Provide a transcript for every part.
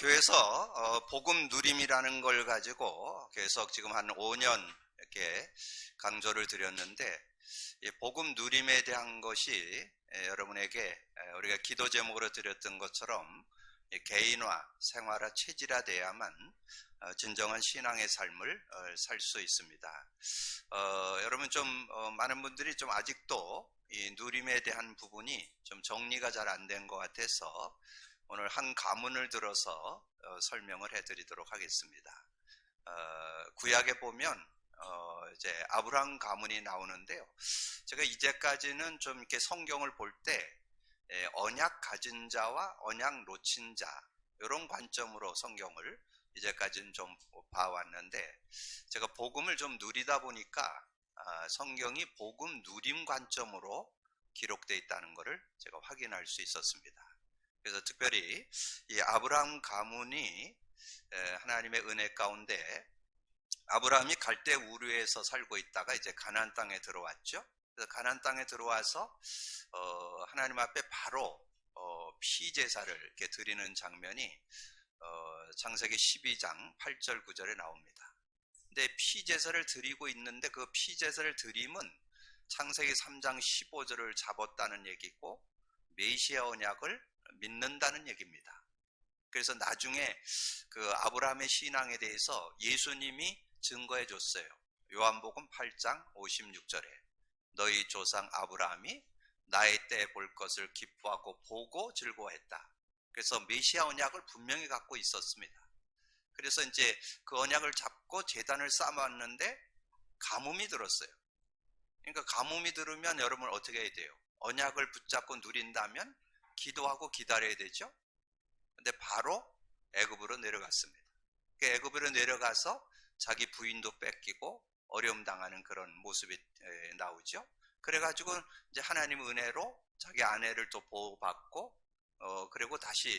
교회에서 복음 누림이라는 걸 가지고 계속 지금 한 5년 이렇게 강조를 드렸는데, 이 복음 누림에 대한 것이 여러분에게 우리가 기도 제목으로 드렸던 것처럼 개인화, 생활화, 체질화돼야만 진정한 신앙의 삶을 살 수 있습니다. 여러분 좀 많은 분들이 좀 아직도 이 누림에 대한 부분이 좀 정리가 잘 안 된 것 같아서 오늘 한 가문을 들어서 설명을 해드리도록 하겠습니다. 구약에 보면 이제 아브라함 가문이 나오는데요. 제가 이제까지는 좀 이렇게 성경을 볼 때 언약 가진 자와 언약 놓친 자 이런 관점으로 성경을 이제까지는 좀 봐왔는데, 제가 복음을 좀 누리다 보니까 성경이 복음 누림 관점으로 기록되어 있다는 것을 제가 확인할 수 있었습니다. 그래서 특별히 이 아브라함 가문이 하나님의 은혜 가운데 아브라함이 갈대 우르에서 살고 있다가 이제 가나안 땅에 들어왔죠. 그래서 가나안 땅에 들어와서 하나님 앞에 바로 피 제사를 이렇게 드리는 장면이 창세기 12장 8절 9절에 나옵니다. 근데 피 제사를 드리고 있는데 그 피 제사를 드림은 창세기 3장 15절을 잡았다는 얘기고 메시아 언약을 믿는다는 얘기입니다. 그래서 나중에 그 아브라함의 신앙에 대해서 예수님이 증거해 줬어요. 요한복음 8장 56절에 너희 조상 아브라함이 나의 때에 볼 것을 기뻐하고 보고 즐거워했다. 그래서 메시아 언약을 분명히 갖고 있었습니다. 그래서 이제 그 언약을 잡고 제단을 쌓았는데 가뭄이 들었어요. 그러니까 가뭄이 들으면 여러분 어떻게 해야 돼요? 언약을 붙잡고 누린다면 기도하고 기다려야 되죠. 근데 바로 애굽으로 내려갔습니다. 애굽으로 내려가서 자기 부인도 뺏기고 어려움 당하는 그런 모습이 나오죠. 그래가지고 이제 하나님 은혜로 자기 아내를 또 보호받고 그리고 다시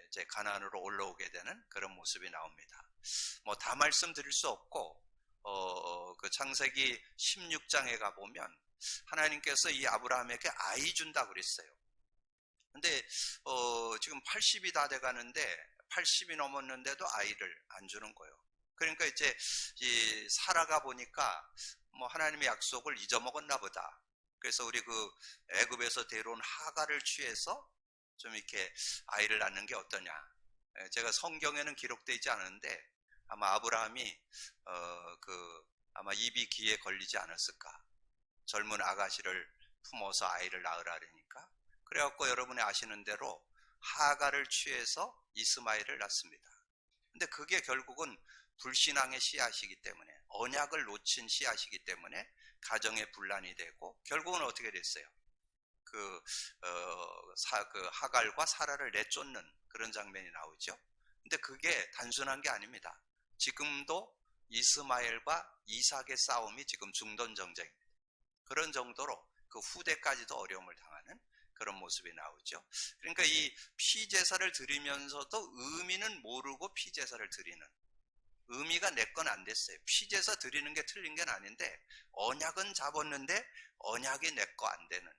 이제 가나안으로 올라오게 되는 그런 모습이 나옵니다. 뭐 다 말씀드릴 수 없고 그 창세기 16장에 가 보면 하나님께서 이 아브라함에게 아이 준다고 그랬어요. 근데 지금 80이 다 돼가는데 80이 넘었는데도 아이를 안 주는 거예요. 그러니까 이제 이 살아가 보니까 뭐 하나님의 약속을 잊어먹었나 보다. 그래서 우리 그 애굽에서 데려온 하가를 취해서 좀 이렇게 아이를 낳는 게 어떠냐. 제가 성경에는 기록되지 않은데 아마 아브라함이 아마 입이 귀에 걸리지 않았을까. 젊은 아가씨를 품어서 아이를 낳으라 그러니까. 그래갖고 여러분이 아시는 대로 하가를 취해서 이스마엘을 낳습니다. 근데 그게 결국은 불신앙의 씨앗이기 때문에, 언약을 놓친 씨앗이기 때문에 가정의 분란이 되고 결국은 어떻게 됐어요? 그 하갈과 사라를 내쫓는 그런 장면이 나오죠. 근데 그게 단순한 게 아닙니다. 지금도 이스마엘과 이삭의 싸움이 지금 중동 정쟁입니다. 그런 정도로 그 후대까지도 어려움을 당하는 그런 모습이 나오죠. 그러니까 이 피제사를 드리면서도 의미는 모르고 피제사를 드리는, 의미가 내 건 안 됐어요. 피제사 드리는 게 틀린 게 아닌데 언약은 잡았는데 언약이 내 거 안 되는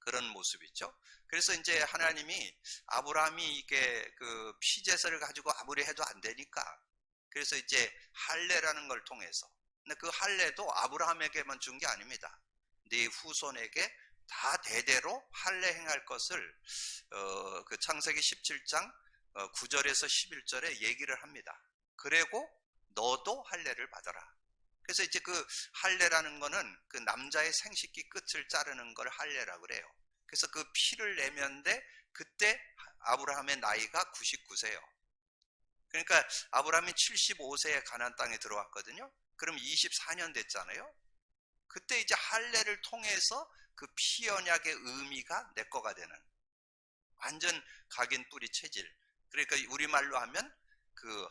그런 모습이죠. 그래서 이제 하나님이 아브라함이 이게 그 피제사를 가지고 아무리 해도 안 되니까, 그래서 이제 할례라는 걸 통해서, 근데 그 할례도 아브라함에게만 준 게 아닙니다. 네 후손에게 다 대대로 할례 행할 것을 그 창세기 17장 9절에서 11절에 얘기를 합니다. 그리고 너도 할례를 받아라. 그래서 이제 그 할례라는 거는 그 남자의 생식기 끝을 자르는 걸 할례라고 그래요. 그래서 그 피를 내면데 그때 아브라함의 나이가 99세예요. 그러니까 아브라함이 75세에 가나안 땅에 들어왔거든요. 그럼 24년 됐잖아요. 그때 이제 할례를 통해서 그 피 언약의 의미가 내 거가 되는, 완전 각인 뿌리 체질. 그러니까 우리말로 하면 그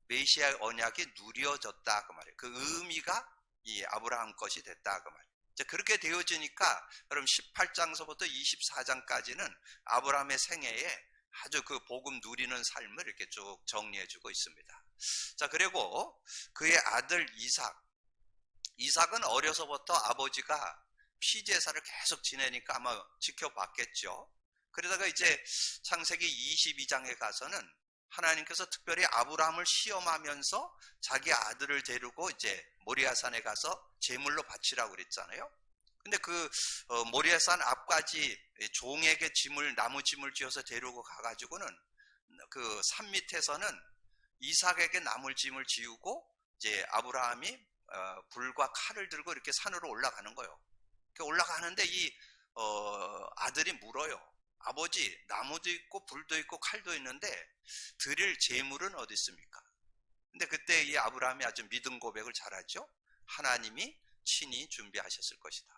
메시아 언약이 누려졌다 그 말이에요. 그 의미가 이 아브라함 것이 됐다 그 말이에요. 그렇게 되어지니까 그럼 18장서부터 24장까지는 아브라함의 생애에 아주 그 복음 누리는 삶을 이렇게 쭉 정리해주고 있습니다. 자, 그리고 그의 아들 이삭은 어려서부터 아버지가 피제사를 계속 지내니까 아마 지켜봤겠죠. 그러다가 이제 창세기 22장에 가서는 하나님께서 특별히 아브라함을 시험하면서 자기 아들을 데리고 이제 모리아산에 가서 제물로 바치라고 그랬잖아요. 근데 그 모리아산 앞까지 종에게 나무 짐을 쥐어서 데리고 가가지고는 그 산 밑에서는 이삭에게 나무 짐을 지우고 이제 아브라함이 불과 칼을 들고 이렇게 산으로 올라가는 거예요. 올라가는데 이 아들이 물어요. 아버지, 나무도 있고 불도 있고 칼도 있는데 드릴 제물은 어디 있습니까? 근데 그때 이 아브라함이 아주 믿음 고백을 잘하죠. 하나님이 친히 준비하셨을 것이다.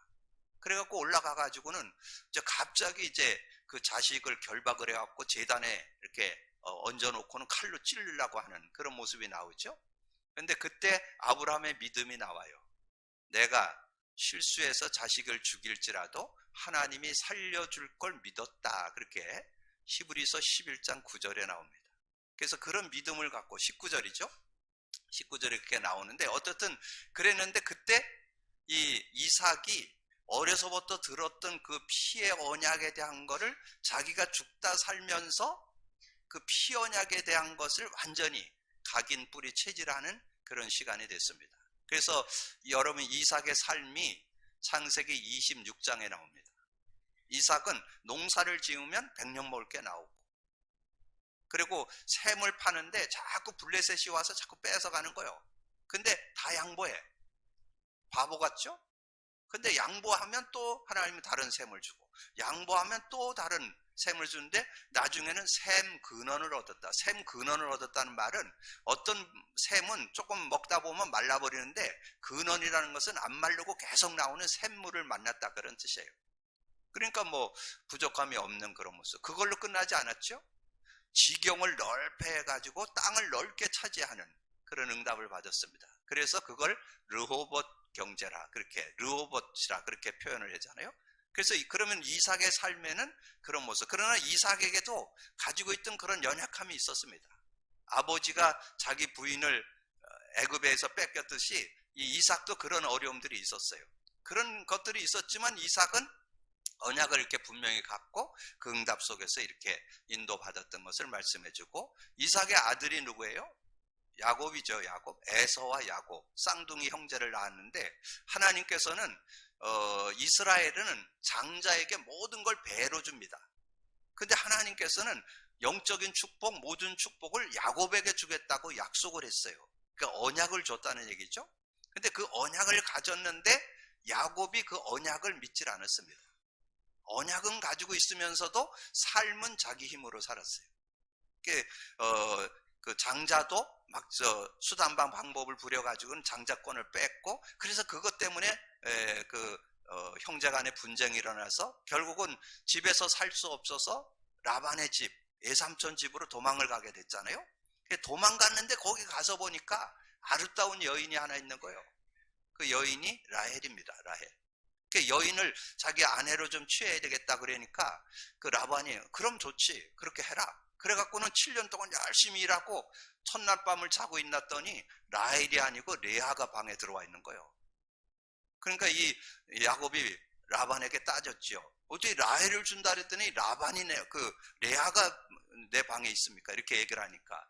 그래갖고 올라가가지고는 이제 갑자기 이제 그 자식을 결박을 해갖고 제단에 이렇게 얹어놓고는 칼로 찌르려고 하는 그런 모습이 나오죠. 근데 그때 아브라함의 믿음이 나와요. 내가 실수해서 자식을 죽일지라도 하나님이 살려줄 걸 믿었다. 그렇게 히브리서 11장 9절에 나옵니다. 그래서 그런 믿음을 갖고 19절이죠. 19절에 그렇게 나오는데 어떻든 그랬는데 그때 이 이삭이 어려서부터 들었던 그 피의 언약에 대한 거를 자기가 죽다 살면서 그 피 언약에 대한 것을 완전히 각인 뿌리 체질하는 그런 시간이 됐습니다. 그래서 여러분 이삭의 삶이 창세기 26장에 나옵니다. 이삭은 농사를 지으면 100년 먹을 게 나오고 그리고 샘을 파는데 자꾸 블레셋이 와서 자꾸 뺏어가는 거예요. 근데 다 양보해. 바보 같죠? 근데 양보하면 또 하나님은 다른 샘을 주고 양보하면 또 다른 샘을 주는데 나중에는 샘 근원을 얻었다. 샘 근원을 얻었다는 말은 어떤 샘은 조금 먹다 보면 말라버리는데 근원이라는 것은 안 마르고 계속 나오는 샘물을 만났다 그런 뜻이에요. 그러니까 뭐 부족함이 없는 그런 모습. 그걸로 끝나지 않았죠? 지경을 넓게 해가지고 땅을 넓게 차지하는 그런 응답을 받았습니다. 그래서 그걸 르호봇 경제라 그렇게 르호봇이라 그렇게 표현을 하잖아요. 그래서 그러면 이삭의 삶에는 그런 모습. 그러나 이삭에게도 가지고 있던 그런 연약함이 있었습니다. 아버지가 자기 부인을 애굽에서 뺏겼듯이 이 이삭도 그런 어려움들이 있었어요. 그런 것들이 있었지만 이삭은 언약을 이렇게 분명히 갖고 그 응답 속에서 이렇게 인도받았던 것을 말씀해주고 이삭의 아들이 누구예요? 야곱이죠. 야곱. 에서와 야곱. 쌍둥이 형제를 낳았는데 하나님께서는 이스라엘은 장자에게 모든 걸 배로 줍니다. 근데 하나님께서는 영적인 축복, 모든 축복을 야곱에게 주겠다고 약속을 했어요. 그러니까 언약을 줬다는 얘기죠. 근데 그 언약을 가졌는데 야곱이 그 언약을 믿질 않았습니다. 언약은 가지고 있으면서도 삶은 자기 힘으로 살았어요. 그 장자도 막 수단방 방법을 부려가지고는 장자권을 뺐고 그래서 그것 때문에 형제 간의 분쟁이 일어나서 결국은 집에서 살 수 없어서 라반의 집, 외삼촌 집으로 도망을 가게 됐잖아요. 도망갔는데 거기 가서 보니까 아름다운 여인이 하나 있는 거예요. 그 여인이 라헬입니다. 라헬. 그 여인을 자기 아내로 좀 취해야 되겠다 그러니까 그 라반이 그럼 좋지 그렇게 해라. 그래갖고는 7년 동안 열심히 일하고 첫날 밤을 자고 있났더니 라헬이 아니고 레아가 방에 들어와 있는 거예요. 그러니까 이 야곱이 라반에게 따졌죠. 어떻게 라헬을 준다 그랬더니 라반이 레아가 내 방에 있습니까? 이렇게 얘기를 하니까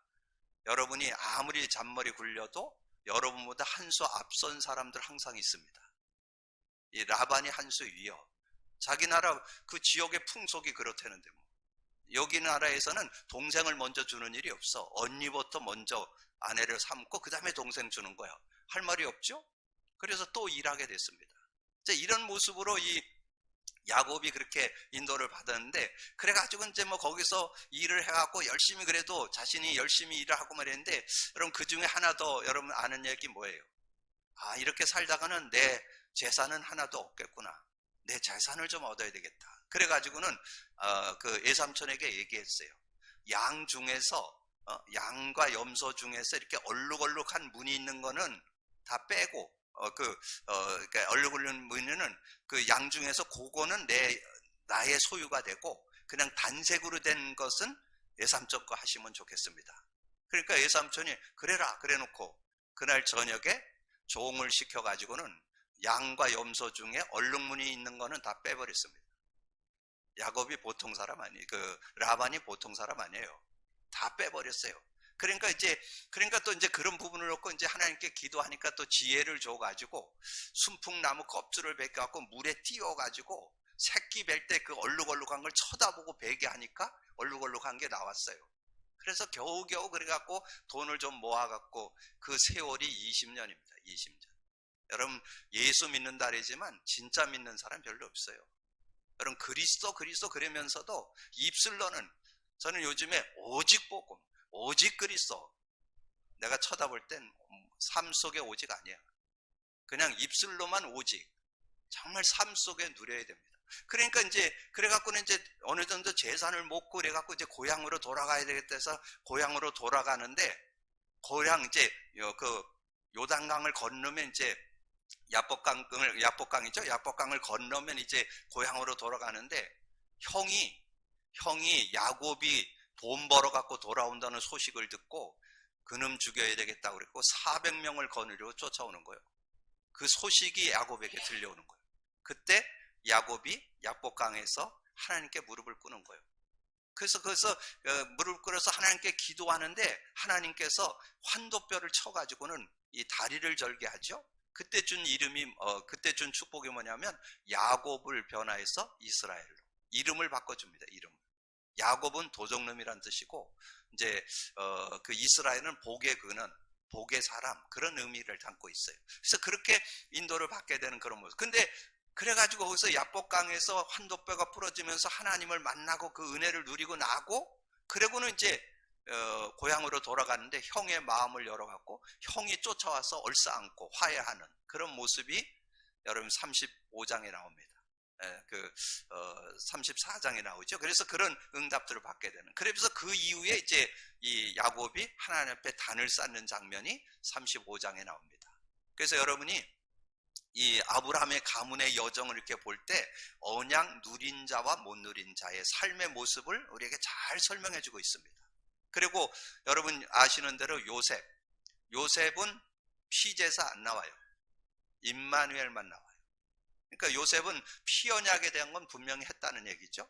여러분이 아무리 잔머리 굴려도 여러분보다 한 수 앞선 사람들 항상 있습니다. 이 라반이 한 수 위요. 자기 나라 그 지역의 풍속이 그렇다는데 뭐. 여기 나라에서는 동생을 먼저 주는 일이 없어. 언니부터 먼저 아내를 삼고 그 다음에 동생 주는 거야. 할 말이 없죠? 그래서 또 일하게 됐습니다. 이런 모습으로 이 야곱이 그렇게 인도를 받았는데 그래가지고 이제 뭐 거기서 일을 해갖고 열심히 그래도 자신이 열심히 일을 하고 말했는데 여러분 그 중에 하나 더 여러분 아는 얘기 뭐예요? 아 이렇게 살다가는 내 재산은 하나도 없겠구나. 내 재산을 좀 얻어야 되겠다. 그래가지고는 그 외삼촌에게 얘기했어요. 양 중에서 양과 염소 중에서 이렇게 얼룩얼룩한 무늬 있는 거는 다 빼고 그러니까 얼룩얼룩한 무늬는 그 양 중에서 그거는 나의 소유가 되고 그냥 단색으로 된 것은 외삼촌 거 하시면 좋겠습니다. 그러니까 외삼촌이 그래라 그래놓고 그날 저녁에 종을 시켜가지고는 양과 염소 중에 얼룩무늬 있는 거는 다 빼버렸습니다. 야곱이 보통 사람 아니에요. 라반이 보통 사람 아니에요. 다 빼버렸어요. 그러니까 또 이제 그런 부분을 놓고 이제 하나님께 기도하니까 또 지혜를 줘가지고 순풍나무 껍질을 벗겨갖고 물에 띄워가지고 새끼 뵐 때 그 얼룩얼룩한 걸 쳐다보고 베게 하니까 얼룩얼룩한 게 나왔어요. 그래서 겨우겨우 그래갖고 돈을 좀 모아갖고 그 세월이 20년입니다. 20년. 여러분, 예수 믿는다 그러지만 진짜 믿는 사람 별로 없어요. 여러분, 그리스도 그러면서도 입술로는 저는 요즘에 오직 복음, 오직 그리스도, 내가 쳐다볼 땐 삶 속에 오직 아니야. 그냥 입술로만 오직, 정말 삶 속에 누려야 됩니다. 그러니까 이제 그래갖고는 이제 어느 정도 재산을 먹고 그래갖고 이제 고향으로 돌아가야 되겠다 해서 고향으로 돌아가는데, 고향 이제 그 요단강을 건너면 이제 야복강이죠. 야복강을 건너면 이제 고향으로 돌아가는데 형이 야곱이 돈 벌어갖고 돌아온다는 소식을 듣고 그놈 죽여야 되겠다고 그랬고 400명을 거느리고 쫓아오는 거예요. 그 소식이 야곱에게 들려오는 거예요. 그때 야곱이 야복강에서 하나님께 무릎을 꿇는 거예요. 그래서 무릎을 꿇어서 하나님께 기도하는데 하나님께서 환도뼈를 쳐가지고는 이 다리를 절게 하죠. 그때 준 축복이 뭐냐면 야곱을 변화해서 이스라엘로 이름을 바꿔줍니다. 이름을. 야곱은 도적놈이란 뜻이고 이제 그 이스라엘은 복의 근원, 복의 사람, 그런 의미를 담고 있어요. 그래서 그렇게 인도를 받게 되는 그런 모습. 근데 그래가지고 거기서 야복강에서 환도뼈가 부러지면서 하나님을 만나고 그 은혜를 누리고 나고, 그러고는 이제 고향으로 돌아가는데 형의 마음을 열어갖고 형이 쫓아와서 얼싸안고 화해하는 그런 모습이 여러분 35장에 나옵니다. 34장에 나오죠. 그래서 그런 응답들을 받게 되는. 그래서 그 이후에 이제 이 야곱이 하나님 앞에 단을 쌓는 장면이 35장에 나옵니다. 그래서 여러분이 이 아브라함의 가문의 여정을 이렇게 볼 때 언약 누린 자와 못 누린 자의 삶의 모습을 우리에게 잘 설명해 주고 있습니다. 그리고 여러분 아시는 대로 요셉은 피제사 안 나와요. 임마누엘만 나와요. 그러니까 요셉은 피언약에 대한 건 분명히 했다는 얘기죠.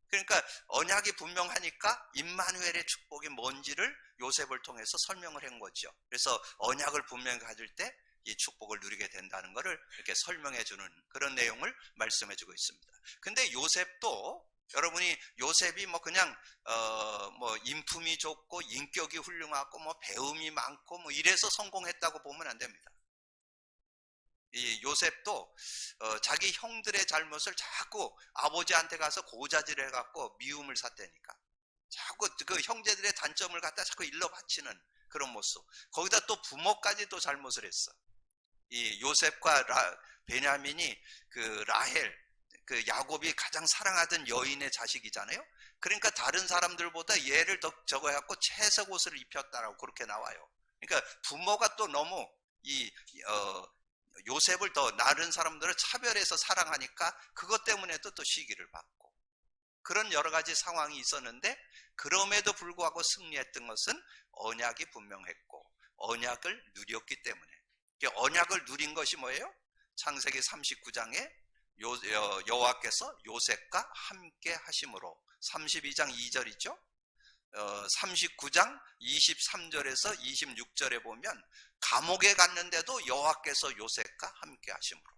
그러니까 언약이 분명하니까 임마누엘의 축복이 뭔지를 요셉을 통해서 설명을 한 거죠. 그래서 언약을 분명히 가질 때 이 축복을 누리게 된다는 것을 이렇게 설명해 주는 그런 내용을 말씀해 주고 있습니다. 근데 요셉도 여러분이 요셉이 뭐 그냥 뭐 인품이 좋고 인격이 훌륭하고 뭐 배움이 많고 뭐 이래서 성공했다고 보면 안 됩니다. 이 요셉도 자기 형들의 잘못을 자꾸 아버지한테 가서 고자질을 해갖고 미움을 샀다니까. 자꾸 그 형제들의 단점을 갖다 자꾸 일러 바치는 그런 모습. 거기다 또 부모까지 또 잘못을 했어. 이 요셉과 베냐민이 그 라헬, 그 야곱이 가장 사랑하던 여인의 자식이잖아요. 그러니까 다른 사람들보다 얘를 더 적어갖고 채색 옷을 입혔다라고 그렇게 나와요. 그러니까 부모가 또 너무 요셉을 더 다른 사람들을 차별해서 사랑하니까 그것 때문에도 또 시기를 받고 그런 여러 가지 상황이 있었는데, 그럼에도 불구하고 승리했던 것은 언약이 분명했고 언약을 누렸기 때문에. 언약을 누린 것이 뭐예요? 창세기 39장에 여호와께서 요셉과 함께 하심으로 32장 2절이죠. 39장 23절에서 26절에 보면 감옥에 갔는데도 여호와께서 요셉과 함께 하심으로.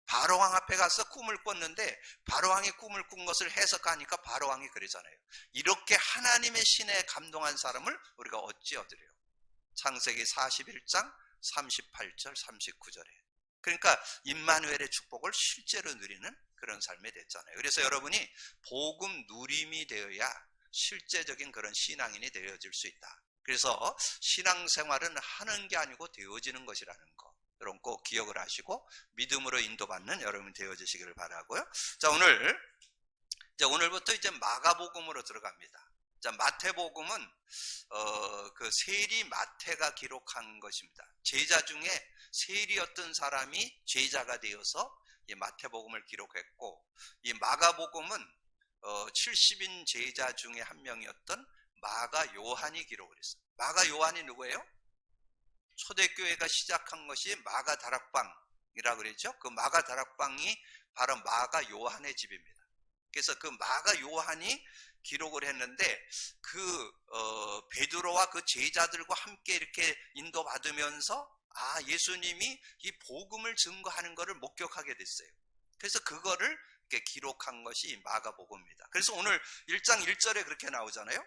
바로왕 앞에 가서 꿈을 꿨는데 바로왕이 꿈을 꾼 것을 해석하니까 바로왕이 그러잖아요. 이렇게 하나님의 신에 감동한 사람을 우리가 어찌 얻으려. 창세기 41장 38절 39절에. 그러니까 임마누엘의 축복을 실제로 누리는 그런 삶이 됐잖아요. 그래서 여러분이 복음 누림이 되어야 실제적인 그런 신앙인이 되어질 수 있다. 그래서 신앙생활은 하는 게 아니고 되어지는 것이라는 거, 여러분 꼭 기억을 하시고 믿음으로 인도받는 여러분이 되어지시기를 바라고요. 자, 오늘부터 이제 마가복음으로 들어갑니다. 자, 마태복음은 그 세리 마태가 기록한 것입니다. 제자 중에 세리였던 사람이 제자가 되어서 이 마태복음을 기록했고, 이 마가복음은 70인 제자 중에 한 명이었던 마가 요한이 기록을 했어요. 마가 요한이 누구예요? 초대교회가 시작한 것이 마가 다락방이라고 그랬죠. 그 마가 다락방이 바로 마가 요한의 집입니다. 그래서 그 마가 요한이 기록을 했는데 베드로와 그 제자들과 함께 이렇게 인도받으면서 예수님이 이 복음을 증거하는 것을 목격하게 됐어요. 그래서 그거를 이렇게 기록한 것이 마가복음입니다. 그래서 오늘 1장 1절에 그렇게 나오잖아요.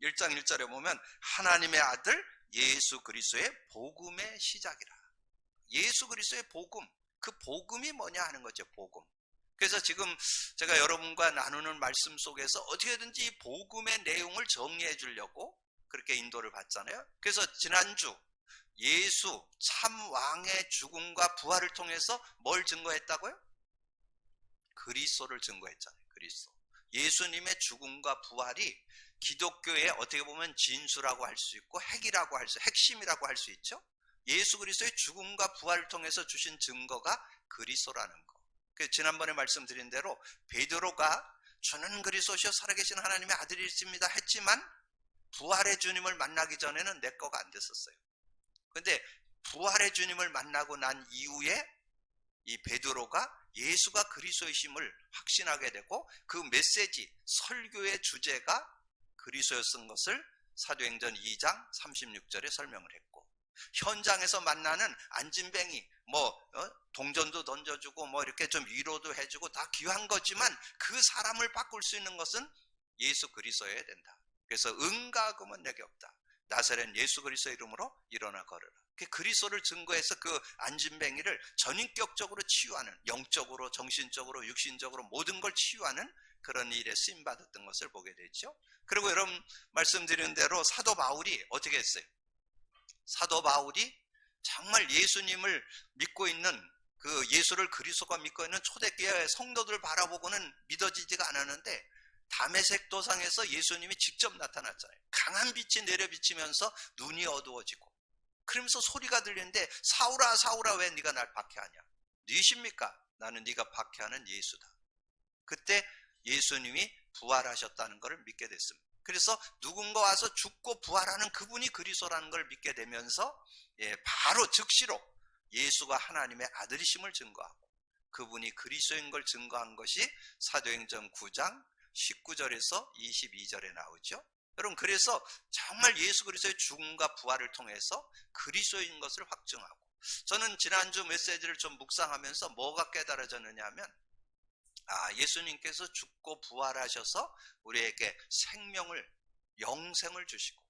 1장 1절에 보면 하나님의 아들 예수 그리스도의 복음의 시작이라. 예수 그리스도의 복음, 그 복음이 뭐냐 하는 거죠. 복음. 그래서 지금 제가 여러분과 나누는 말씀 속에서 어떻게든지 이 복음의 내용을 정리해 주려고 그렇게 인도를 받잖아요. 그래서 지난주 예수 참 왕의 죽음과 부활을 통해서 뭘 증거했다고요? 그리스도를 증거했잖아요. 그리스도. 예수님의 죽음과 부활이 기독교의 어떻게 보면 진수라고 할 수 있고 핵심이라고 할 수 있죠. 예수 그리스도의 죽음과 부활을 통해서 주신 증거가 그리스도라는 거. 지난번에 말씀드린 대로 베드로가 주는 그리스도시요 살아계신 하나님의 아들이십니다 했지만 부활의 주님을 만나기 전에는 내 거가 안 됐었어요. 근데 부활의 주님을 만나고 난 이후에 이 베드로가 예수가 그리스도이심을 확신하게 되고 그 메시지, 설교의 주제가 그리스도였던 것을 사도행전 2장 36절에 설명을 했고, 현장에서 만나는 안진뱅이 동전도 던져주고 이렇게 좀 위로도 해주고 다 귀한 거지만 그 사람을 바꿀 수 있는 것은 예수 그리스도여야 된다. 그래서 은과 금은 내게 없다. 나사렛 예수 그리스도 이름으로 일어나 걸으라. 그리스도를 증거해서 그 안진뱅이를 전인격적으로 치유하는, 영적으로, 정신적으로, 육신적으로 모든 걸 치유하는 그런 일에 쓰임받았던 것을 보게 되죠. 그리고 여러분 말씀드린 대로 사도 바울이 어떻게 했어요? 사도 바울이 정말 예수님을 믿고 있는 그 예수를 그리스도가 믿고 있는 초대교회 성도들을 바라보고는 믿어지지가 않았는데 다메섹 도상에서 예수님이 직접 나타났잖아요. 강한 빛이 내려 비치면서 눈이 어두워지고 그러면서 소리가 들리는데 사울아 사울아 왜 네가 날 박해하냐? 누구십니까? 나는 네가 박해하는 예수다. 그때 예수님이 부활하셨다는 것을 믿게 됐습니다. 그래서 누군가 와서 죽고 부활하는 그분이 그리스도라는 걸 믿게 되면서 바로 즉시로 예수가 하나님의 아들이심을 증거하고 그분이 그리스도인 걸 증거한 것이 사도행전 9장 19절에서 22절에 나오죠. 여러분 그래서 정말 예수 그리스도의 죽음과 부활을 통해서 그리스도인 것을 확증하고, 저는 지난주 메시지를 좀 묵상하면서 뭐가 깨달아졌느냐 하면 예수님께서 죽고 부활하셔서 우리에게 생명을, 영생을 주시고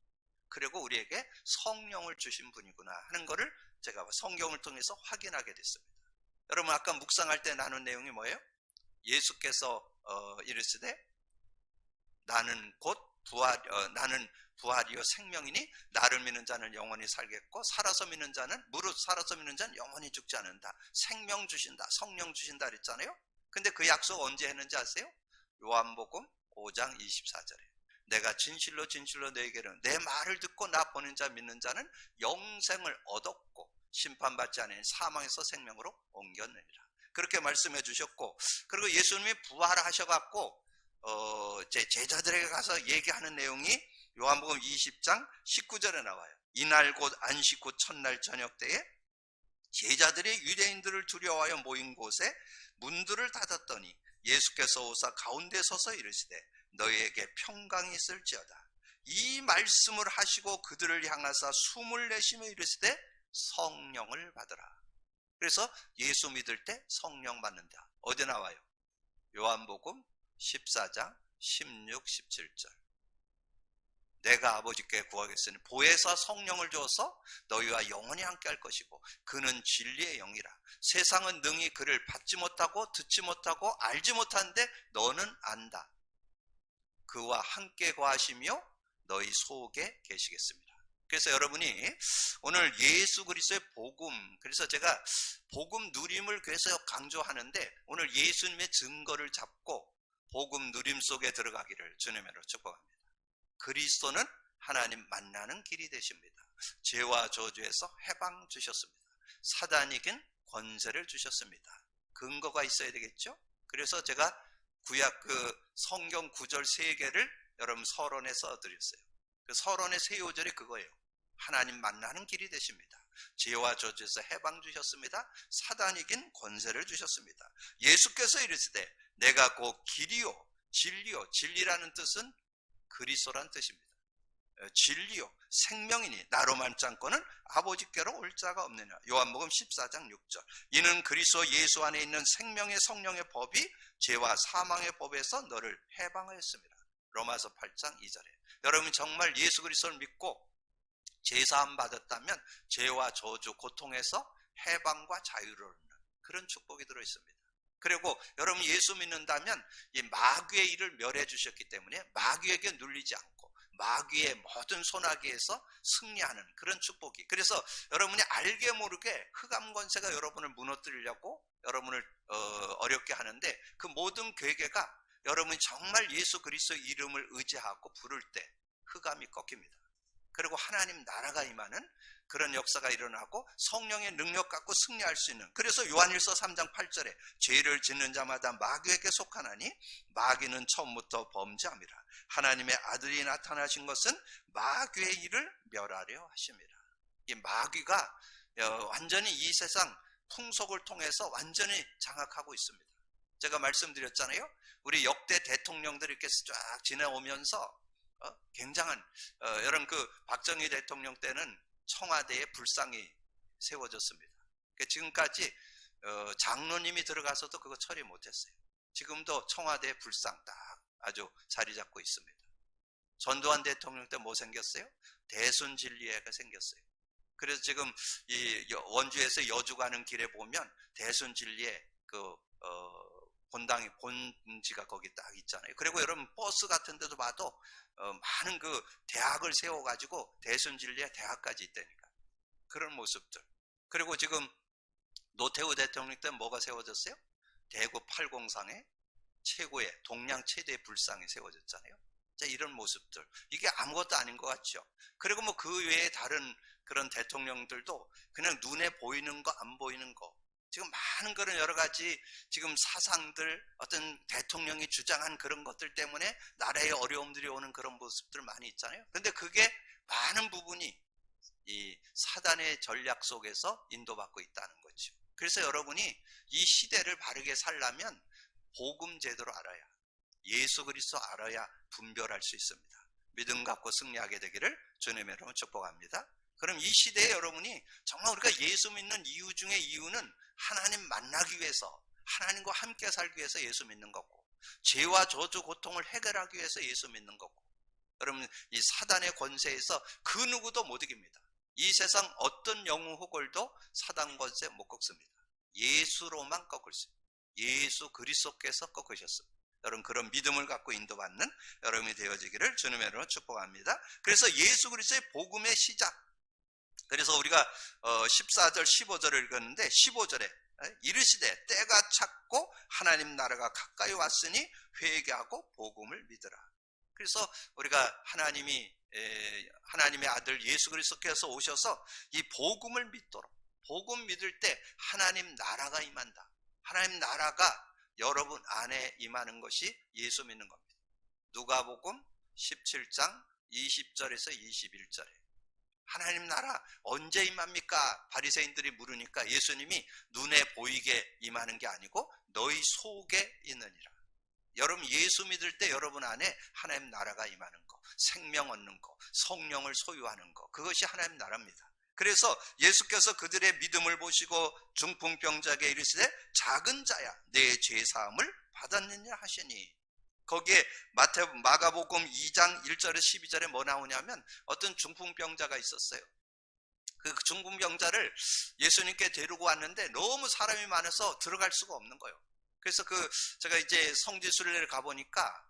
그리고 우리에게 성령을 주신 분이구나 하는 것을 제가 성경을 통해서 확인하게 됐습니다. 여러분 아까 묵상할 때 나눈 내용이 뭐예요? 예수께서 이르시되 나는 부활이요 생명이니 나를 믿는 자는 영원히 살겠고 살아서 믿는 자는 영원히 죽지 않는다. 생명 주신다, 성령 주신다 그랬잖아요. 근데 그 약속 언제 했는지 아세요? 요한복음 5장 24절에 내가 진실로 진실로 너에게는 내 말을 듣고 나 보낸 자 믿는 자는 영생을 얻었고 심판받지 않은 사망에서 생명으로 옮겼느니라. 그렇게 말씀해 주셨고, 그리고 예수님이 부활하셔갖고 제자들에게 가서 얘기하는 내용이 요한복음 20장 19절에 나와요. 이날 곧 안식 후 첫날 저녁 때에 제자들이 유대인들을 두려워하여 모인 곳에 문들을 닫았더니 예수께서 오사 가운데 서서 이르시되 너희에게 평강이 있을지어다. 이 말씀을 하시고 그들을 향하사 숨을 내쉬며 이르시되 성령을 받으라. 그래서 예수 믿을 때 성령 받는다. 어디 나와요? 요한복음 14장 16, 17절. 내가 아버지께 구하겠으니 보혜사 성령을 주어서 너희와 영원히 함께 할 것이고 그는 진리의 영이라. 세상은 능히 그를 받지 못하고 듣지 못하고 알지 못하는데 너는 안다. 그와 함께 거하시며 너희 속에 계시겠습니다. 그래서 여러분이 오늘 예수 그리스도의 복음, 그래서 제가 복음 누림을 계속 강조하는데 오늘 예수님의 증거를 잡고 복음 누림 속에 들어가기를 주님으로 축복합니다. 그리스도는 하나님 만나는 길이 되십니다. 죄와 저주에서 해방 주셨습니다. 사단에겐 권세를 주셨습니다. 근거가 있어야 되겠죠? 그래서 제가 구약 그 성경 구절 3개를 여러분 서론에 써드렸어요. 그 서론의 세 요절이 그거예요. 하나님 만나는 길이 되십니다. 죄와 저주에서 해방 주셨습니다. 사단에겐 권세를 주셨습니다. 예수께서 이르시되 내가 곧 길이요 진리요, 진리라는 뜻은 그리스도란 뜻입니다. 진리요 생명이니 나로 말지 않고는 아버지께로 올 자가 없느냐. 요한복음 14장 6절. 이는 그리스도 예수 안에 있는 생명의 성령의 법이 죄와 사망의 법에서 너를 해방하였습니다. 로마서 8장 2절에. 여러분 정말 예수 그리스도를 믿고 죄사함 받았다면 죄와 저주 고통에서 해방과 자유를 얻는 그런 축복이 들어있습니다. 그리고 여러분 예수 믿는다면 이 마귀의 일을 멸해 주셨기 때문에 마귀에게 눌리지 않고 마귀의 모든 소나기에서 승리하는 그런 축복이. 그래서 여러분이 알게 모르게 흑암 권세가 여러분을 무너뜨리려고 여러분을 어렵게 하는데 그 모든 괴계가 여러분이 정말 예수 그리스도 이름을 의지하고 부를 때 흑암이 꺾입니다. 그리고 하나님 나라가 임하는 그런 역사가 일어나고 성령의 능력 갖고 승리할 수 있는. 그래서 요한일서 3장 8절에 죄를 짓는 자마다 마귀에게 속하나니 마귀는 처음부터 범죄함이라. 하나님의 아들이 나타나신 것은 마귀의 일을 멸하려 하십니다. 이 마귀가 완전히 이 세상 풍속을 통해서 완전히 장악하고 있습니다. 제가 말씀드렸잖아요. 우리 역대 대통령들이 이렇게 쫙 지나오면서 굉장한 여러분 그 박정희 대통령 때는 청와대에 불상이 세워졌습니다. 지금까지 장로님이 들어가서도 그거 처리 못했어요. 지금도 청와대 불상 딱 아주 자리 잡고 있습니다. 전두환 대통령 때 뭐 생겼어요? 대순진리회가 생겼어요. 그래서 지금 이 원주에서 여주 가는 길에 보면 대순진리회 그 본당이 본지가 거기 딱 있잖아요. 그리고 여러분 버스 같은 데도 봐도 많은 그 대학을 세워가지고 대순진리회 대학까지 있다니까. 그런 모습들. 그리고 지금 노태우 대통령 때 뭐가 세워졌어요? 대구 팔공상에 최고의 동양 최대의 불상이 세워졌잖아요. 자, 이런 모습들. 이게 아무것도 아닌 것 같죠. 그리고 뭐 그 외에 다른 그런 대통령들도 그냥 눈에 보이는 거 안 보이는 거. 지금 많은 그런 여러 가지 지금 사상들, 어떤 대통령이 주장한 그런 것들 때문에 나라에 어려움들이 오는 그런 모습들 많이 있잖아요. 근데 그게 많은 부분이 이 사단의 전략 속에서 인도받고 있다는 거죠. 그래서 여러분이 이 시대를 바르게 살려면 복음 제대로 알아야, 예수 그리스도 알아야 분별할 수 있습니다. 믿음 갖고 승리하게 되기를 주님의 이름으로 축복합니다. 그럼 이 시대에 여러분이 정말 우리가 예수 믿는 이유 중에 이유는 하나님 만나기 위해서, 하나님과 함께 살기 위해서 예수 믿는 거고, 죄와 저주 고통을 해결하기 위해서 예수 믿는 거고, 여러분 이 사단의 권세에서 그 누구도 못 이깁니다. 이 세상 어떤 영웅 호걸도 사단 권세 못 꺾습니다. 예수로만 꺾을 수 있습니다. 예수 그리스도께서 꺾으셨습니다. 여러분 그런 믿음을 갖고 인도받는 여러분이 되어지기를 주님의 이름으로 축복합니다. 그래서 예수 그리스도의 복음의 시작. 그래서 우리가 14절 15절을 읽었는데 15절에 이르시되 때가 찼고 하나님 나라가 가까이 왔으니 회개하고 복음을 믿으라. 그래서 우리가 하나님의 아들 예수 그리스도께서 오셔서 이 복음을 믿도록, 복음 믿을 때 하나님 나라가 임한다. 하나님 나라가 여러분 안에 임하는 것이 예수 믿는 겁니다. 누가복음 17장 20절에서 21절에 하나님 나라 언제 임합니까? 바리새인들이 물으니까 예수님이 눈에 보이게 임하는 게 아니고 너희 속에 있느니라. 여러분 예수 믿을 때 여러분 안에 하나님 나라가 임하는 거, 생명 얻는 거, 성령을 소유하는 거, 그것이 하나님 나라입니다. 그래서 예수께서 그들의 믿음을 보시고 중풍병자에게 이르시되 작은 자야 내 죄사함을 받았느냐 하시니, 거기에 마가복음 2장 1절에 12절에 뭐 나오냐면 어떤 중풍병자가 있었어요. 그 중풍병자를 예수님께 데리고 왔는데 너무 사람이 많아서 들어갈 수가 없는 거예요. 그래서 제가 이제 성지순례를 가보니까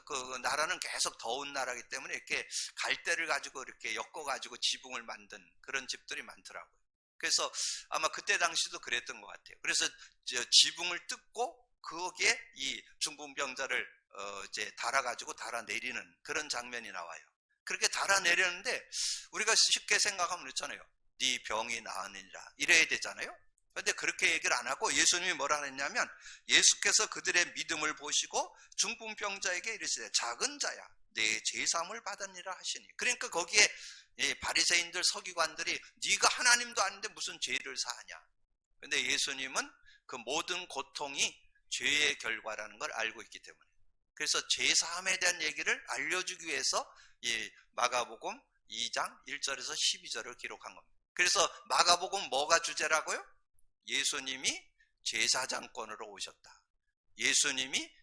그 나라는 계속 더운 나라이기 때문에 이렇게 갈대를 가지고 이렇게 엮어가지고 지붕을 만든 그런 집들이 많더라고요. 그래서 아마 그때 당시도 그랬던 것 같아요. 그래서 지붕을 뜯고 거기에 이 중풍병자를 이제 달아가지고 달아내리는 그런 장면이 나와요. 그렇게 달아내렸는데 우리가 쉽게 생각하면 그렇잖아요. 네 병이 나으니라 이래야 되잖아요. 그런데 그렇게 얘기를 안 하고 예수님이 뭐라 했냐면 예수께서 그들의 믿음을 보시고 중풍병자에게 이르시되 작은 자야 내 죄사함을 받았니라 하시니, 그러니까 거기에 바리새인들 서기관들이 네가 하나님도 아닌데 무슨 죄를 사하냐. 그런데 예수님은 그 모든 고통이 죄의 결과라는 걸 알고 있기 때문에 그래서 죄사함에 대한 얘기를 알려주기 위해서 이 마가복음 2장 1절에서 12절을 기록한 겁니다. 그래서 마가복음 뭐가 주제라고요? 예수님이 제사장권으로 오셨다. 예수님이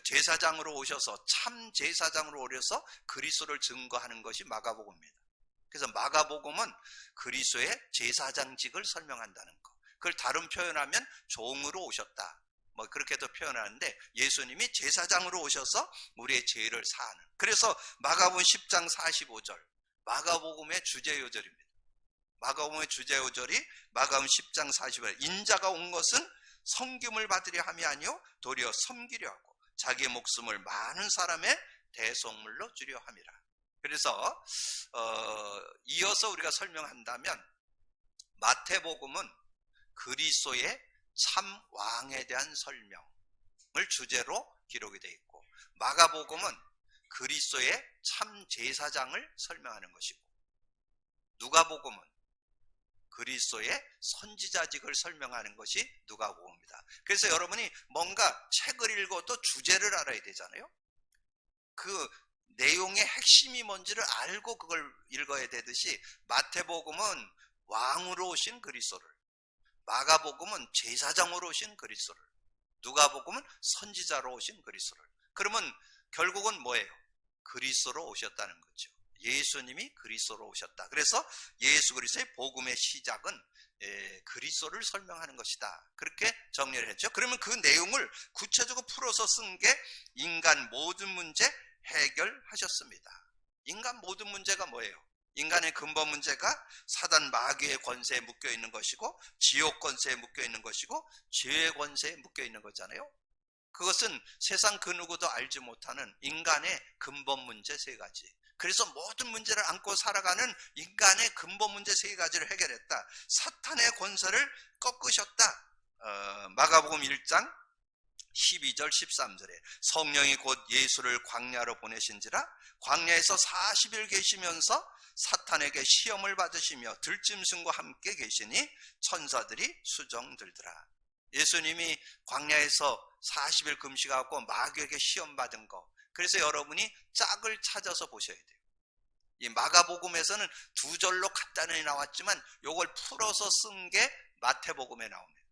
제사장으로 오셔서 참 제사장으로 오셔서 그리스도를 증거하는 것이 마가복음입니다. 그래서 마가복음은 그리스도의 제사장직을 설명한다는 것. 그걸 다른 표현하면 종으로 오셨다. 뭐 그렇게도 표현하는데 예수님이 제사장으로 오셔서 우리의 죄를 사하는. 그래서 마가복음 10장 45절 마가복음의 주제 요절입니다. 마가복음의 주제 요절이 마가복음 10장 45절 인자가 온 것은 섬김을 받으려 함이 아니요 도리어 섬기려 하고 자기의 목숨을 많은 사람의 대속물로 주려 함이라. 그래서 이어서 우리가 설명한다면 마태복음은 그리스도의 참 왕에 대한 설명을 주제로 기록이 되어 있고 마가복음은 그리스도의 참 제사장을 설명하는 것이고 누가복음은 그리스도의 선지자직을 설명하는 것이 누가복음입니다. 그래서 여러분이 뭔가 책을 읽어도 주제를 알아야 되잖아요. 그 내용의 핵심이 뭔지를 알고 그걸 읽어야 되듯이 마태복음은 왕으로 오신 그리스도를, 마가복음은 제사장으로 오신 그리스도를, 누가복음은 선지자로 오신 그리스도를. 그러면 결국은 뭐예요? 그리스도로 오셨다는 거죠. 예수님이 그리스도로 오셨다. 그래서 예수 그리스도의 복음의 시작은 그리스도를 설명하는 것이다. 그렇게 정리를 했죠. 그러면 그 내용을 구체적으로 풀어서 쓴 게 인간 모든 문제 해결하셨습니다. 인간 모든 문제가 뭐예요? 인간의 근본 문제가 사단 마귀의 권세에 묶여 있는 것이고 지옥 권세에 묶여 있는 것이고 죄의 권세에 묶여 있는 거잖아요. 그것은 세상 그 누구도 알지 못하는 인간의 근본 문제 세 가지. 그래서 모든 문제를 안고 살아가는 인간의 근본 문제 세 가지를 해결했다. 사탄의 권세를 꺾으셨다. 마가복음 1장 12절 13절에 성령이 곧 예수를 광야로 보내신지라 광야에서 40일 계시면서 사탄에게 시험을 받으시며 들짐승과 함께 계시니 천사들이 수정들더라. 예수님이 광야에서 40일 금식하고 마귀에게 시험 받은 거. 그래서 여러분이 짝을 찾아서 보셔야 돼요. 이 마가복음에서는 두 절로 간단히 나왔지만 이걸 풀어서 쓴 게 마태복음에 나옵니다.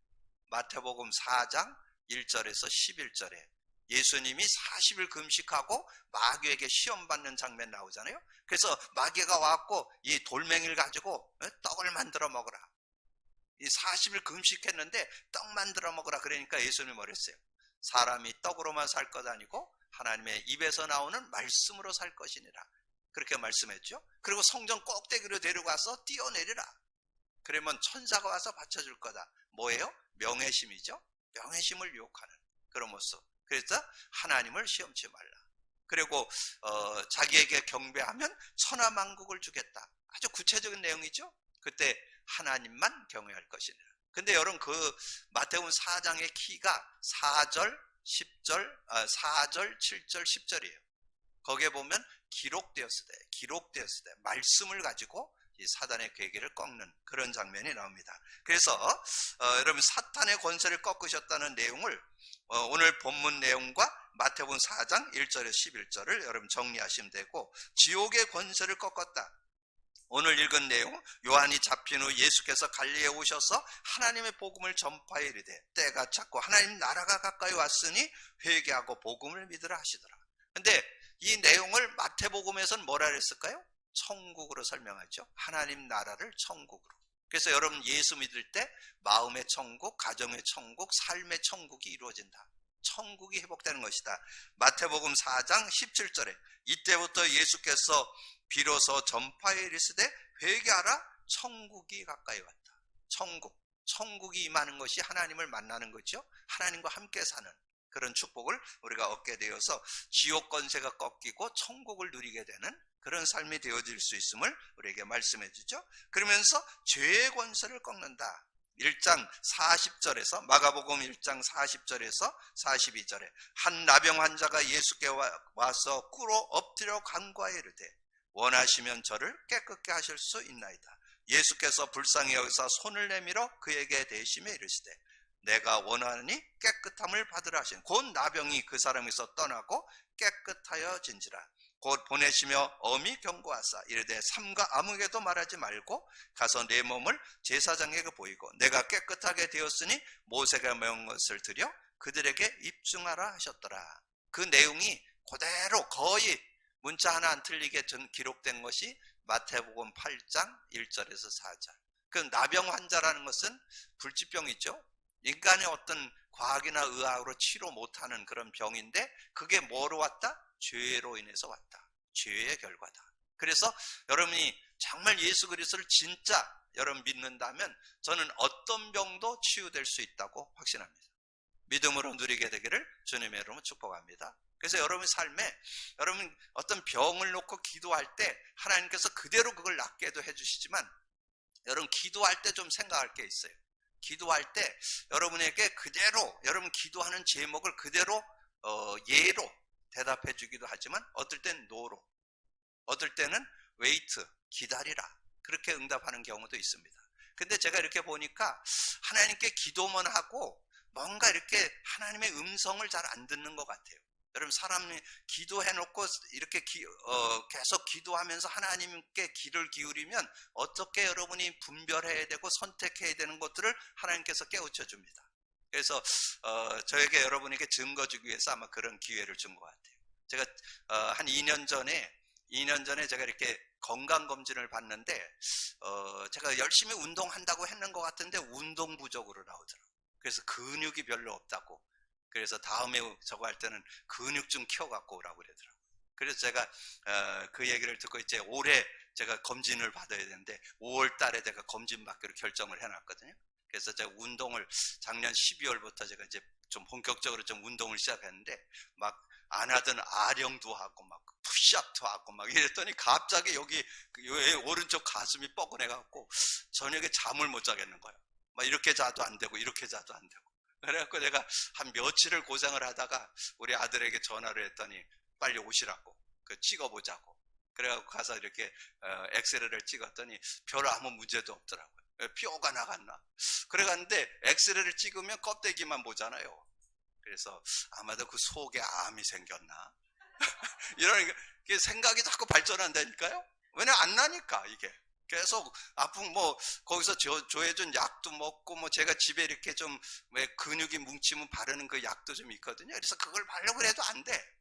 마태복음 4장 1절에서 11절에 예수님이 40일 금식하고 마귀에게 시험 받는 장면 나오잖아요. 그래서 마귀가 와갖고 이 돌멩이를 가지고 떡을 만들어 먹으라. 이 40일 금식했는데 떡 만들어 먹으라. 그러니까 예수님이 뭐랬어요? 사람이 떡으로만 살 것 아니고 하나님의 입에서 나오는 말씀으로 살 것이니라. 그렇게 말씀했죠. 그리고 성전 꼭대기로 데려가서 뛰어내리라. 그러면 천사가 와서 받쳐줄 거다. 뭐예요? 명예심이죠. 명예심을 유혹하는 그런 모습. 그래서 하나님을 시험치 말라. 그리고 자기에게 경배하면 천하만국을 주겠다. 아주 구체적인 내용이죠. 그때 하나님만 경외할 것이니라. 근데 여러분 그 마태복음 4장의 키가 4절, 10절, 4절, 7절, 10절이에요. 거기에 보면 기록되었을 때 말씀을 가지고 이 사단의 괴계를 꺾는 그런 장면이 나옵니다. 그래서 여러분 사탄의 권세를 꺾으셨다는 내용을 오늘 본문 내용과 마태복음 4장 1절에서 11절을 여러분 정리하시면 되고 지옥의 권세를 꺾었다. 오늘 읽은 내용 요한이 잡힌 후 예수께서 갈릴리에 오셔서 하나님의 복음을 전파해 이르되 때가 찼고 하나님 나라가 가까이 왔으니 회개하고 복음을 믿으라 하시더라. 근데 이 내용을 마태복음에서는 뭐라 그랬을까요? 천국으로 설명하죠. 하나님 나라를 천국으로. 그래서 여러분 예수 믿을 때 마음의 천국, 가정의 천국, 삶의 천국이 이루어진다. 천국이 회복되는 것이다. 마태복음 4장 17절에 이때부터 예수께서 비로소 전파에 이르시되 회개하라 천국이 가까이 왔다. 천국이 임하는 것이 하나님을 만나는 거죠. 하나님과 함께 사는 그런 축복을 우리가 얻게 되어서 지옥 권세가 꺾이고 천국을 누리게 되는 그런 삶이 되어질 수 있음을 우리에게 말씀해 주죠. 그러면서 죄의 권세를 꺾는다. 1장 40절에서 마가복음 1장 40절에서 42절에 한 나병 환자가 예수께 와서 꿇어 엎드려 간구하여 이르되 원하시면 저를 깨끗게 하실 수 있나이다. 예수께서 불쌍히 여기서 손을 내밀어 그에게 대심에 이르시되 내가 원하니 깨끗함을 받으라 하시니 곧 나병이 그 사람에서 떠나고 깨끗하여진지라. 곧 보내시며 엄히 경고하사 이르되 삼가 아무에게도 말하지 말고 가서 내 몸을 제사장에게 보이고 내가 깨끗하게 되었으니 모세가 명한 것을 드려 그들에게 입증하라 하셨더라. 그 내용이 그대로 거의 문자 하나 안 틀리게 기록된 것이 마태복음 8장 1절에서 4절. 그 나병 환자라는 것은 불치병이죠. 인간의 어떤 과학이나 의학으로 치료 못하는 그런 병인데 그게 뭐로 왔다? 죄로 인해서 왔다. 죄의 결과다. 그래서 여러분이 정말 예수 그리스도를 진짜 여러분 믿는다면 저는 어떤 병도 치유될 수 있다고 확신합니다. 믿음으로 누리게 되기를 주님의 이름으로 축복합니다. 그래서 여러분 삶에 여러분 어떤 병을 놓고 기도할 때 하나님께서 그대로 그걸 낫게도 해주시지만 여러분 기도할 때 좀 생각할 게 있어요. 기도할 때 여러분에게 그대로 여러분 기도하는 제목을 그대로 예로 대답해 주기도 하지만 어떨 땐 노로, 어떨 때는 웨이트, 기다리라 그렇게 응답하는 경우도 있습니다. 근데 제가 이렇게 보니까 하나님께 기도만 하고 뭔가 이렇게 하나님의 음성을 잘 안 듣는 것 같아요. 여러분 사람이 기도해놓고 이렇게 계속 기도하면서 하나님께 귀를 기울이면 어떻게 여러분이 분별해야 되고 선택해야 되는 것들을 하나님께서 깨우쳐 줍니다. 그래서 저에게 여러분에게 증거 주기 위해서 아마 그런 기회를 준 것 같아요. 제가 한 2년 전에 제가 이렇게 건강검진을 받는데 제가 열심히 운동한다고 했는 것 같은데 운동 부족으로 나오더라고요. 그래서 근육이 별로 없다고. 그래서 다음에 저거 할 때는 근육 좀 키워갖고 오라고 그러더라고요. 그래서 제가 그 얘기를 듣고 이제 올해 제가 검진을 받아야 되는데 5월 달에 제가 검진 받기로 결정을 해놨거든요. 그래서 제가 운동을 작년 12월부터 제가 이제 좀 본격적으로 좀 운동을 시작했는데 막 안 하던 아령도 하고 막 푸시업도 하고 막 이랬더니 갑자기 여기 오른쪽 가슴이 뻐근해갖고 저녁에 잠을 못 자겠는 거예요. 막 이렇게 자도 안 되고 이렇게 자도 안 되고. 그래갖고 내가 한 며칠을 고생을 하다가 우리 아들에게 전화를 했더니 빨리 오시라고 찍어보자고. 그래갖고 가서 이렇게 엑스레이를 찍었더니 별 아무 문제도 없더라고요. 뼈가 나갔나? 그래갔는데 엑스레이를 찍으면 껍데기만 보잖아요. 그래서 아마도 그 속에 암이 생겼나? 이런 생각이 자꾸 발전한다니까요. 왜냐 안 나니까 이게. 계속 아픈 거기서 조해준 약도 먹고 제가 집에 이렇게 좀 왜 근육이 뭉치면 바르는 그 약도 좀 있거든요. 그래서 그걸 바르려고 해도 안 돼.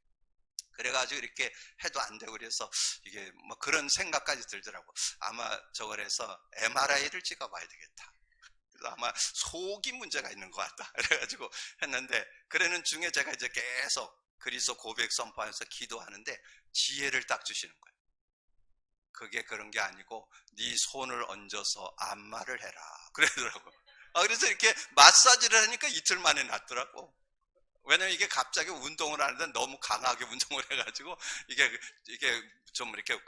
그래가지고 이렇게 해도 안 되고 그래서 이게 그런 생각까지 들더라고. 아마 저걸 해서 MRI를 찍어봐야 되겠다. 그래서 아마 속이 문제가 있는 것 같다. 그래가지고 했는데 그러는 중에 제가 이제 계속 그리스도 고백 선포하면서 기도하는데 지혜를 딱 주시는 거예요. 그게 그런 게 아니고 네 손을 얹어서 안마를 해라 그러더라고. 그래서 이렇게 마사지를 하니까 이틀 만에 낫더라고. 왜냐면 이게 갑자기 운동을 하는데 너무 강하게 운동을 해가지고 이게 좀 이렇게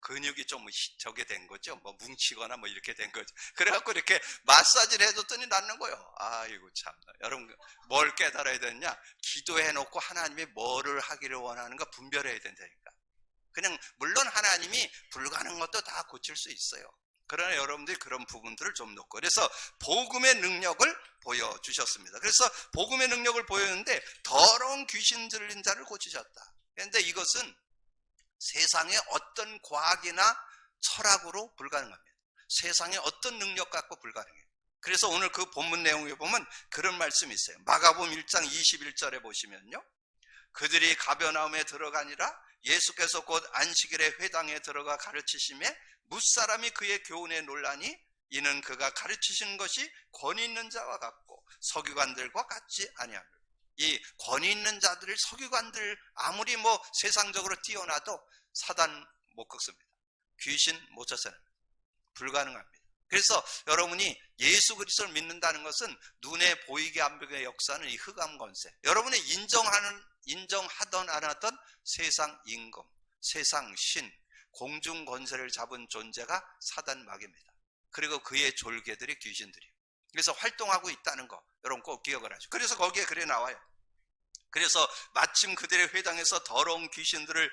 근육이 좀 저게 된 거죠. 뭉치거나 이렇게 된 거죠. 그래갖고 이렇게 마사지를 해줬더니 낫는 거예요. 아이고 참나. 여러분 뭘 깨달아야 되느냐? 기도해놓고 하나님이 뭐를 하기를 원하는가 분별해야 된다니까. 그냥 물론 하나님이 불가능한 것도 다 고칠 수 있어요. 그러나 여러분들이 그런 부분들을 좀 놓고 그래서 복음의 능력을 보여주셨습니다. 그래서 복음의 능력을 보였는데 더러운 귀신 들린 자를 고치셨다. 그런데 이것은 세상의 어떤 과학이나 철학으로 불가능합니다. 세상의 어떤 능력 갖고 불가능해요. 그래서 오늘 그 본문 내용에 보면 그런 말씀이 있어요. 마가복음 1장 21절에 보시면요. 그들이 가버나움에 들어가니라 예수께서 곧 안식일에 회당에 들어가 가르치심에 뭇사람이 그의 교훈에 놀라니 이는 그가 가르치시는 것이 권위 있는 자와 같고 서기관들과 같지 아니하며 이 권위 있는 자들을 서기관들 아무리 세상적으로 뛰어나도 사단 못 꺾습니다. 귀신 못 쫓아냅니다. 불가능합니다. 그래서 여러분이 예수 그리스도를 믿는다는 것은 눈에 보이게 안 보이게 역사는 이 흑암 권세. 여러분이 인정하던 안 하던 세상 임금, 세상 신, 공중 권세를 잡은 존재가 사단 마귀입니다. 그리고 그의 졸개들이 귀신들이에요. 그래서 활동하고 있다는 거 여러분 꼭 기억을 하죠. 그래서 거기에 그래 나와요. 그래서 마침 그들의 회당에서 더러운 귀신들을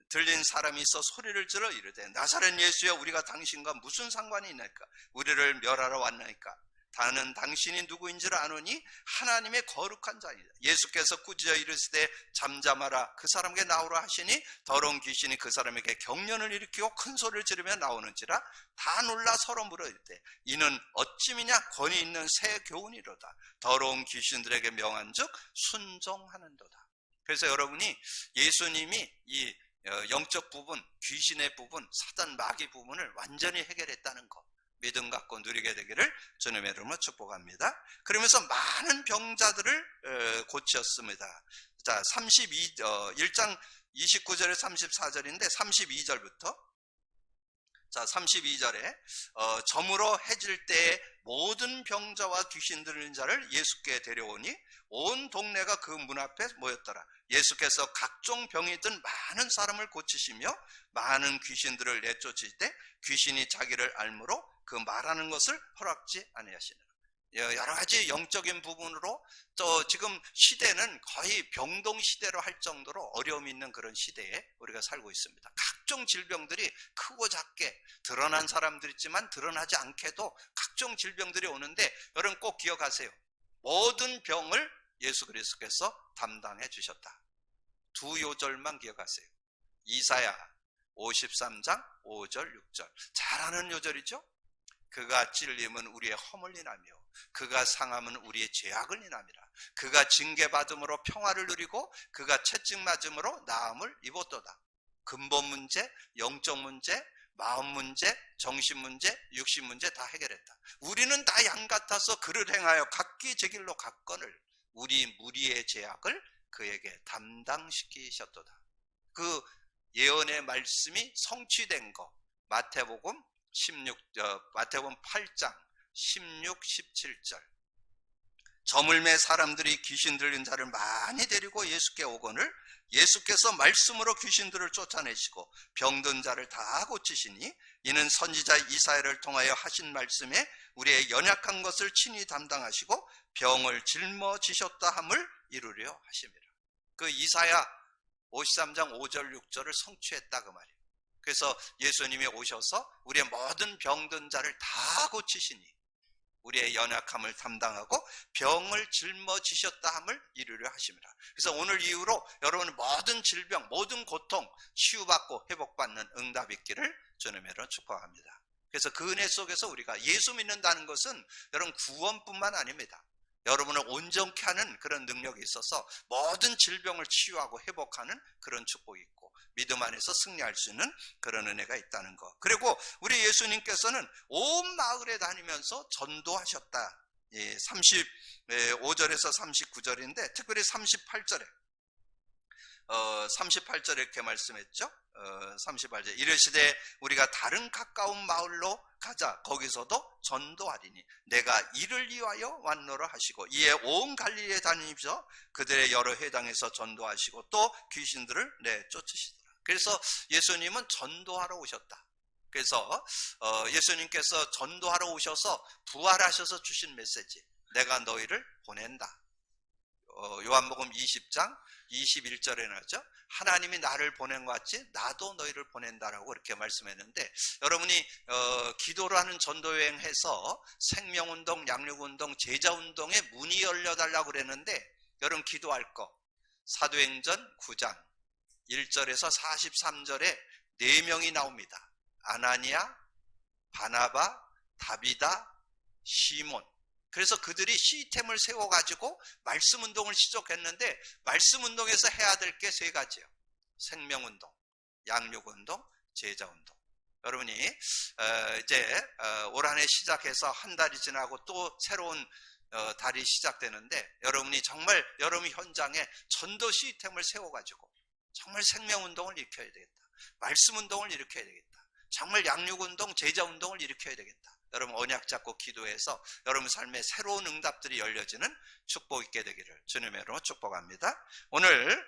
들린 사람이 있어 소리를 질러 이르되 나사렛 예수여 우리가 당신과 무슨 상관이 있나이까? 우리를 멸하러 왔나이까? 나는 당신이 누구인지를 아노니 하나님의 거룩한 자이다. 예수께서 꾸짖어 이르시되 잠잠하라 그 사람에게 나오라 하시니 더러운 귀신이 그 사람에게 경련을 일으키고 큰 소리를 지르며 나오는지라 다 놀라 서로 물어이르되 이는 어찌미냐 권위 있는 새 교훈이로다. 더러운 귀신들에게 명한즉 순종하는도다. 그래서 여러분이 예수님이 이 영적 부분, 귀신의 부분, 사단 마귀 부분을 완전히 해결했다는 것 믿음 갖고 누리게 되기를 주님의 이름으로 축복합니다. 그러면서 많은 병자들을 고쳤습니다. 자, 1장 29절에 34절인데 32절부터 자, 32절에 저물어 해질 때에 모든 병자와 귀신 들린 자를 예수께 데려오니 온 동네가 그 문 앞에 모였더라. 예수께서 각종 병이 든 많은 사람을 고치시며 많은 귀신들을 내쫓을 때 귀신이 자기를 알므로 그 말하는 것을 허락지 아니하시느라. 여러 가지 영적인 부분으로 또 지금 시대는 거의 병동 시대로 할 정도로 어려움이 있는 그런 시대에 우리가 살고 있습니다. 각종 질병들이 크고 작게 드러난 사람들 있지만 드러나지 않게도 각종 질병들이 오는데 여러분 꼭 기억하세요. 모든 병을 예수 그리스도께서 담당해 주셨다. 두 요절만 기억하세요. 이사야 53장 5절 6절 잘 아는 요절이죠. 그가 찔림은 우리의 허물 인하며 그가 상함은 우리의 죄악을 인함이라. 그가 징계받음으로 평화를 누리고 그가 채찍 맞음으로 나음을 입었도다. 근본 문제, 영적 문제, 마음 문제, 정신 문제, 육신 문제 다 해결했다. 우리는 다 양 같아서 그를 행하여 각기 제 길로 갔거늘 우리 무리의 죄악을 그에게 담당시키셨도다. 그 예언의 말씀이 성취된 거 마태복음 8장 16, 17절 저물매 사람들이 귀신 들린 자를 많이 데리고 예수께 오거늘 예수께서 말씀으로 귀신들을 쫓아내시고 병든 자를 다 고치시니 이는 선지자 이사야를 통하여 하신 말씀에 우리의 연약한 것을 친히 담당하시고 병을 짊어지셨다 함을 이루려 하심이라. 그 이사야 53장 5절 6절을 성취했다 그 말이에요. 그래서 예수님이 오셔서 우리의 모든 병든 자를 다 고치시니 우리의 연약함을 담당하고 병을 짊어지셨다 함을 이루려 하심이라. 그래서 오늘 이후로 여러분 모든 질병, 모든 고통 치유받고 회복받는 응답 있기를 주님의 이름으로 축복합니다. 그래서 그 은혜 속에서 우리가 예수 믿는다는 것은 여러분 구원뿐만 아닙니다. 여러분을 온전케 하는 그런 능력이 있어서 모든 질병을 치유하고 회복하는 그런 축복이 있고 믿음 안에서 승리할 수 있는 그런 은혜가 있다는 것. 그리고 우리 예수님께서는 온 마을에 다니면서 전도하셨다. 35절에서 39절인데 특별히 38절에 38절에 이렇게 말씀했죠. 38절 이르시되 우리가 다른 가까운 마을로 가자. 거기서도 전도하리니 내가 이를 위하여 왔노라 하시고 이에 온 갈릴리에 다니면서 그들의 여러 회당에서 전도하시고 또 귀신들을 내쫓으시더라. 그래서 예수님은 전도하러 오셨다. 그래서 예수님께서 전도하러 오셔서 부활하셔서 주신 메시지 내가 너희를 보낸다. 요한복음 20장 21절에 나왔죠. 하나님이 나를 보낸 것 같이 나도 너희를 보낸다라고 이렇게 말씀했는데 여러분이 기도를 하는 전도여행해서 생명운동, 양육운동, 제자운동에 문이 열려달라고 그랬는데 여러분 기도할 거 사도행전 9장 1절에서 43절에 4명이 나옵니다. 아나니아, 바나바, 다비다, 시몬. 그래서 그들이 시스템을 세워가지고 말씀운동을 시작했는데 말씀운동에서 해야 될 게 3가지예요. 생명운동, 양육운동, 제자운동. 여러분이 이제 올 한 해 시작해서 한 달이 지나고 또 새로운 달이 시작되는데 여러분이 정말 여러분 현장에 전도 시스템을 세워가지고 정말 생명운동을 일으켜야 되겠다. 말씀운동을 일으켜야 되겠다. 정말 양육운동, 제자운동을 일으켜야 되겠다. 여러분 언약 잡고 기도해서 여러분 삶에 새로운 응답들이 열려지는 축복 있게 되기를 주님의 이름으로 축복합니다. 오늘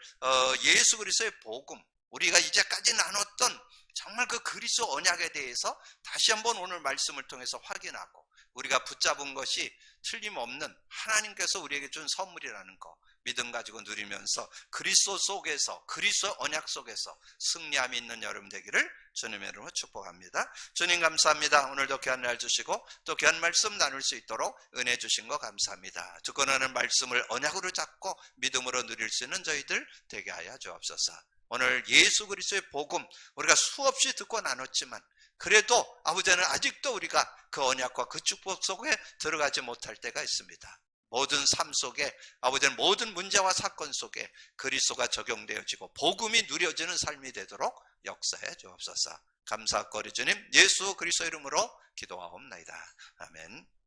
예수 그리스도의 복음 우리가 이제까지 나눴던 정말 그 그리스도 언약에 대해서 다시 한번 오늘 말씀을 통해서 확인하고 우리가 붙잡은 것이 틀림없는 하나님께서 우리에게 준 선물이라는 거 믿음 가지고 누리면서 그리스도 속에서, 그리스도 언약 속에서 승리함이 있는 여러분 되기를 주님의 이름으로 축복합니다. 주님 감사합니다. 오늘도 귀한 날 주시고 또 귀한 말씀 나눌 수 있도록 은혜 주신 거 감사합니다. 듣고 나는 말씀을 언약으로 잡고 믿음으로 누릴 수 있는 저희들 되게 하여 주옵소서. 오늘 예수 그리스도의 복음 우리가 수없이 듣고 나눴지만 그래도 아버지는 아직도 우리가 그 언약과 그 축복 속에 들어가지 못할 때가 있습니다. 모든 삶 속에 아버지는 모든 문제와 사건 속에 그리스도가 적용되어지고 복음이 누려지는 삶이 되도록 역사해 주옵소서. 감사하고 주님 예수 그리스도 이름으로 기도하옵나이다. 아멘.